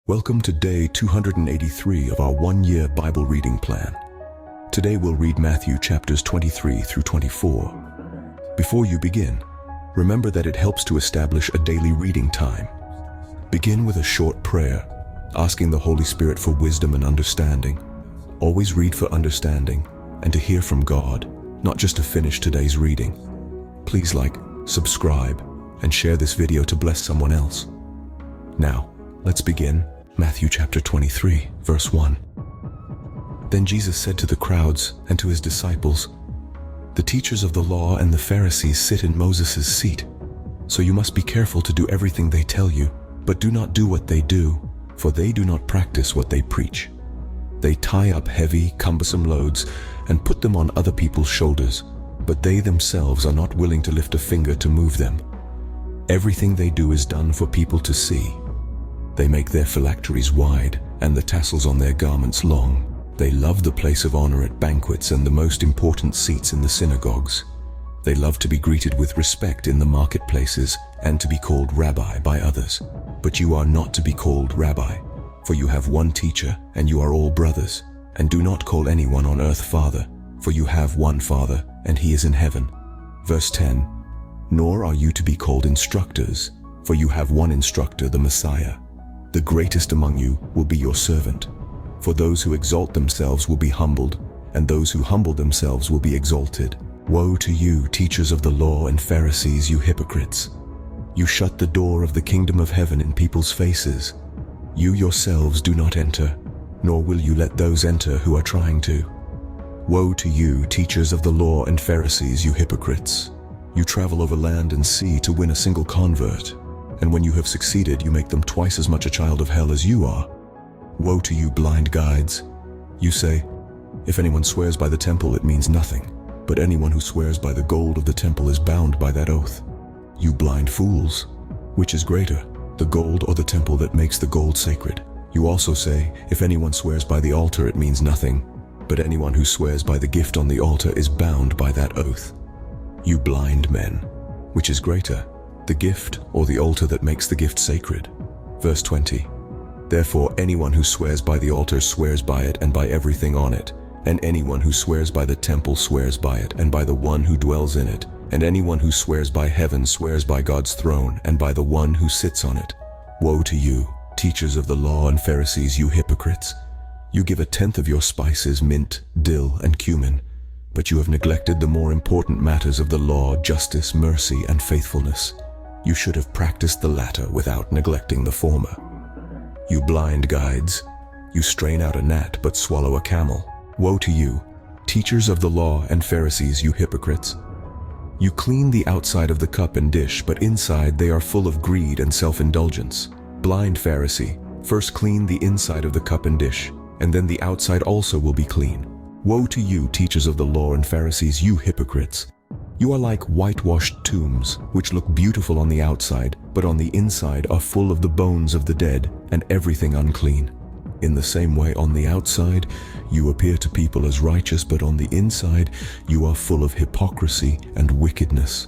Welcome to day 283 of our one-year Bible reading plan. Today we'll read Matthew chapters 23 through 24. Before you begin, remember that it helps to establish a daily reading time. Begin with a short prayer, asking the Holy Spirit for wisdom and understanding. Always read for understanding and to hear from God, not just to finish today's reading. Please like, subscribe, and share this video to bless someone else. Now, let's begin. Matthew chapter 23, verse 1. Then Jesus said to the crowds and to his disciples, "The teachers of the law and the Pharisees sit in Moses' seat. So you must be careful to do everything they tell you, but do not do what they do, for they do not practice what they preach. They tie up heavy, cumbersome loads and put them on other people's shoulders, but they themselves are not willing to lift a finger to move them. Everything they do is done for people to see. They make their phylacteries wide and the tassels on their garments long. They love the place of honor at banquets and the most important seats in the synagogues. They love to be greeted with respect in the marketplaces and to be called rabbi by others. But you are not to be called rabbi, for you have one teacher and you are all brothers. And do not call anyone on earth father, for you have one Father and he is in heaven." Verse 10. "Nor are you to be called instructors, for you have one instructor, the Messiah. The greatest among you will be your servant. For those who exalt themselves will be humbled, and those who humble themselves will be exalted. Woe to you, teachers of the law and Pharisees, you hypocrites! You shut the door of the kingdom of heaven in people's faces. You yourselves do not enter, nor will you let those enter who are trying to. Woe to you, teachers of the law and Pharisees, you hypocrites! You travel over land and sea to win a single convert, and when you have succeeded, you make them twice as much a child of hell as you are. Woe to you, blind guides! You say, 'If anyone swears by the temple, it means nothing, but anyone who swears by the gold of the temple is bound by that oath.' You blind fools! Which is greater, the gold or the temple that makes the gold sacred? You also say, 'If anyone swears by the altar, it means nothing, but anyone who swears by the gift on the altar is bound by that oath.' You blind men! Which is greater, the gift or the altar that makes the gift sacred?" Verse 20. "Therefore anyone who swears by the altar swears by it and by everything on it, and anyone who swears by the temple swears by it and by the one who dwells in it, and anyone who swears by heaven swears by God's throne and by the one who sits on it. Woe to you, teachers of the law and Pharisees, you hypocrites! You give a tenth of your spices, mint, dill, and cumin, but you have neglected the more important matters of the law, justice, mercy, and faithfulness. You should have practiced the latter without neglecting the former. You blind guides! You strain out a gnat but swallow a camel. Woe to you, teachers of the law and Pharisees, you hypocrites! You clean the outside of the cup and dish, but inside they are full of greed and self-indulgence. Blind Pharisee, first clean the inside of the cup and dish, and then the outside also will be clean. Woe to you, teachers of the law and Pharisees, you hypocrites! You are like whitewashed tombs, which look beautiful on the outside, but on the inside are full of the bones of the dead and everything unclean. In the same way, on the outside, you appear to people as righteous, but on the inside, you are full of hypocrisy and wickedness.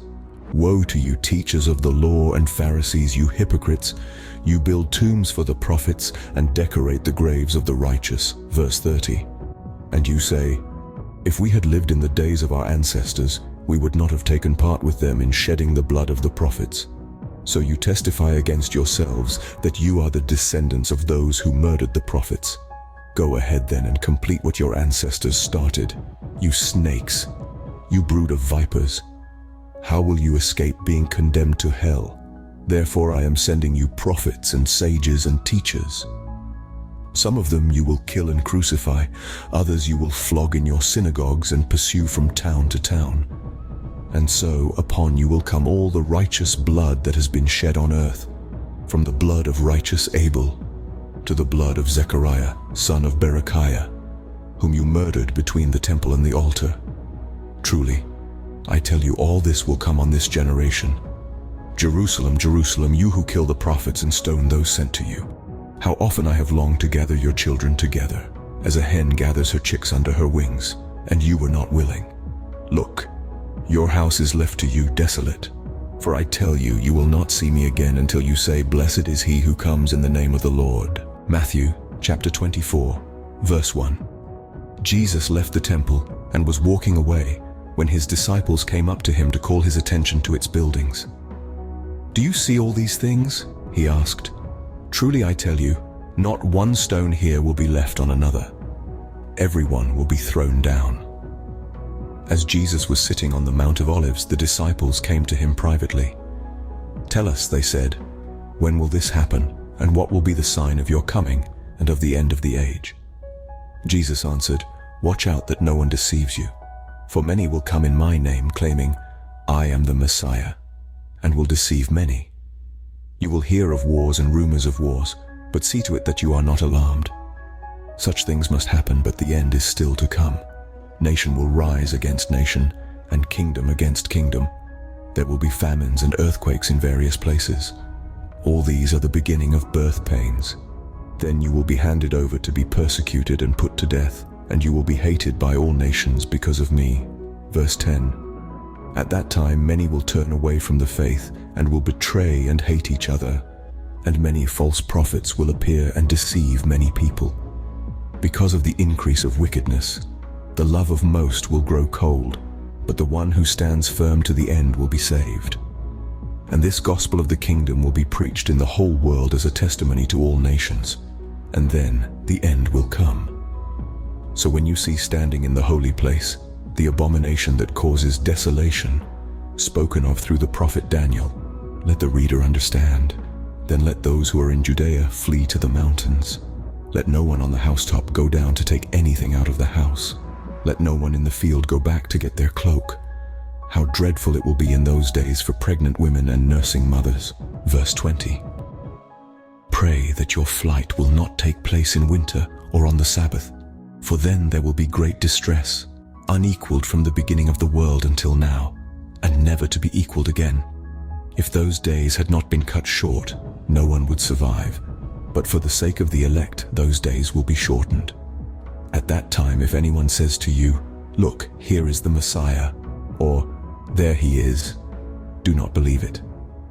Woe to you, teachers of the law and Pharisees, you hypocrites! You build tombs for the prophets and decorate the graves of the righteous." Verse 30. "And you say, 'If we had lived in the days of our ancestors, we would not have taken part with them in shedding the blood of the prophets.' So you testify against yourselves that you are the descendants of those who murdered the prophets. Go ahead then and complete what your ancestors started. You snakes! You brood of vipers! How will you escape being condemned to hell? Therefore I am sending you prophets and sages and teachers. Some of them you will kill and crucify, others you will flog in your synagogues and pursue from town to town. And so upon you will come all the righteous blood that has been shed on earth, from the blood of righteous Abel to the blood of Zechariah, son of Berechiah, whom you murdered between the temple and the altar. Truly, I tell you, all this will come on this generation. Jerusalem, Jerusalem, you who kill the prophets and stone those sent to you. How often I have longed to gather your children together, as a hen gathers her chicks under her wings, and you were not willing. Look, your house is left to you desolate. For I tell you, you will not see me again until you say, 'Blessed is he who comes in the name of the Lord.'" Matthew chapter 24, verse 1. Jesus left the temple and was walking away when his disciples came up to him to call his attention to its buildings. "Do you see all these things?" he asked. "Truly I tell you, not one stone here will be left on another. Everyone will be thrown down." As Jesus was sitting on the Mount of Olives, the disciples came to him privately. "Tell us," they said, "when will this happen, and what will be the sign of your coming and of the end of the age?" Jesus answered, "Watch out that no one deceives you, for many will come in my name, claiming, 'I am the Messiah,' and will deceive many. You will hear of wars and rumors of wars, but see to it that you are not alarmed. Such things must happen, but the end is still to come. Nation will rise against nation, and kingdom against kingdom. There will be famines and earthquakes in various places. All these are the beginning of birth pains. Then you will be handed over to be persecuted and put to death, and you will be hated by all nations because of me." Verse 10. "At that time many will turn away from the faith and will betray and hate each other, and many false prophets will appear and deceive many people. Because of the increase of wickedness, the love of most will grow cold, but the one who stands firm to the end will be saved. And this gospel of the kingdom will be preached in the whole world as a testimony to all nations, and then the end will come. So when you see standing in the holy place the abomination that causes desolation, spoken of through the prophet Daniel, let the reader understand. Then let those who are in Judea flee to the mountains. Let no one on the housetop go down to take anything out of the house. Let no one in the field go back to get their cloak. How dreadful it will be in those days for pregnant women and nursing mothers." Verse 20. "Pray that your flight will not take place in winter or on the Sabbath, for then there will be great distress, unequaled from the beginning of the world until now, and never to be equaled again. If those days had not been cut short, no one would survive, but for the sake of the elect, those days will be shortened. At that time, if anyone says to you, 'Look, here is the Messiah,' or 'There he is,' do not believe it.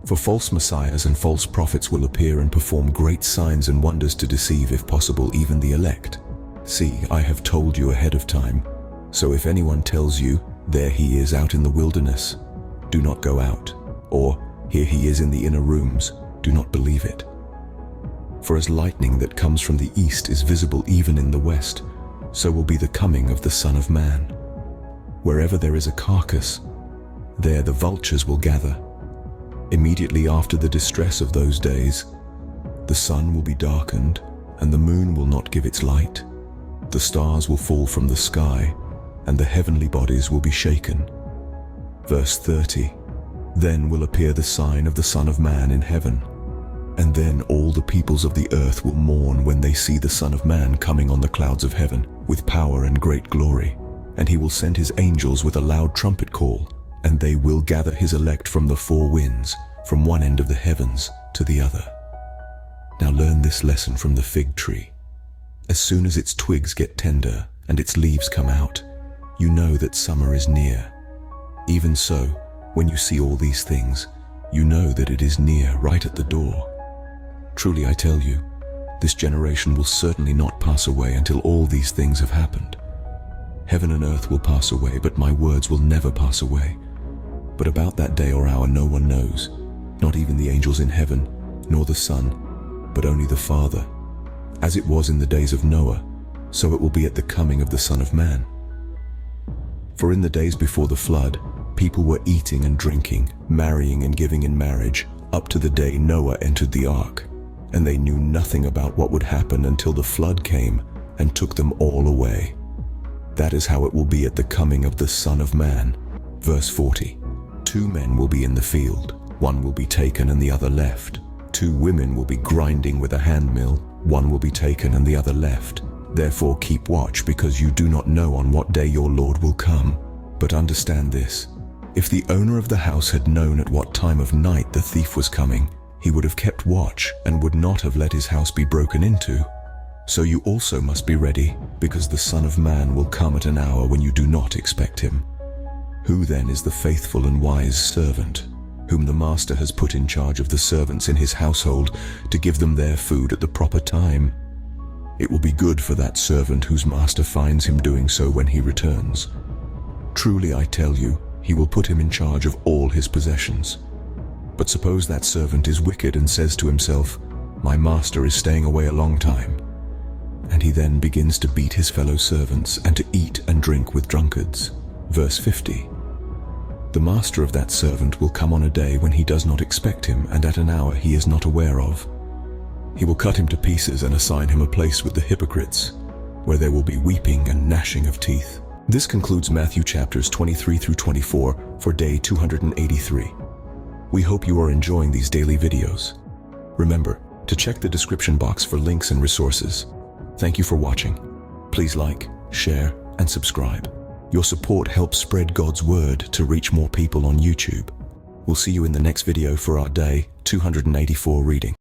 For false messiahs and false prophets will appear and perform great signs and wonders to deceive, if possible, even the elect. See, I have told you ahead of time. So if anyone tells you, 'There he is out in the wilderness,' do not go out, or 'Here he is in the inner rooms,' do not believe it. For as lightning that comes from the east is visible even in the west, so will be the coming of the Son of Man. Wherever there is a carcass, there the vultures will gather. Immediately after the distress of those days, the sun will be darkened, and the moon will not give its light. The stars will fall from the sky, and the heavenly bodies will be shaken." Verse 30. "Then will appear the sign of the Son of Man in heaven. And then all the peoples of the earth will mourn when they see the Son of Man coming on the clouds of heaven with power and great glory. And he will send his angels with a loud trumpet call, and they will gather his elect from the four winds, from one end of the heavens to the other." Now learn this lesson from the fig tree. As soon as its twigs get tender and its leaves come out, you know that summer is near. Even so, when you see all these things, you know that it is near, right at the door. Truly I tell you, this generation will certainly not pass away until all these things have happened. Heaven and earth will pass away, but my words will never pass away. But about that day or hour no one knows, not even the angels in heaven, nor the Son, but only the Father. As it was in the days of Noah, so it will be at the coming of the Son of Man. For in the days before the flood, people were eating and drinking, marrying and giving in marriage, up to the day Noah entered the ark. And they knew nothing about what would happen until the flood came and took them all away. That is how it will be at the coming of the Son of Man." Verse 40. "Two men will be in the field, one will be taken and the other left. Two women will be grinding with a handmill, one will be taken and the other left. Therefore keep watch, because you do not know on what day your Lord will come. But understand this, if the owner of the house had known at what time of night the thief was coming, he would have kept watch and would not have let his house be broken into. So you also must be ready, because the Son of Man will come at an hour when you do not expect him. Who then is the faithful and wise servant, whom the master has put in charge of the servants in his household to give them their food at the proper time? It will be good for that servant whose master finds him doing so when he returns. Truly I tell you, he will put him in charge of all his possessions. But suppose that servant is wicked and says to himself, 'My master is staying away a long time,' and he then begins to beat his fellow servants and to eat and drink with drunkards." Verse 50. "The master of that servant will come on a day when he does not expect him and at an hour he is not aware of. He will cut him to pieces and assign him a place with the hypocrites, where there will be weeping and gnashing of teeth." This concludes Matthew chapters 23 through 24 for day 283. We hope you are enjoying these daily videos. Remember to check the description box for links and resources. Thank you for watching. Please like, share, and subscribe. Your support helps spread God's word to reach more people on YouTube. We'll see you in the next video for our day 284 reading.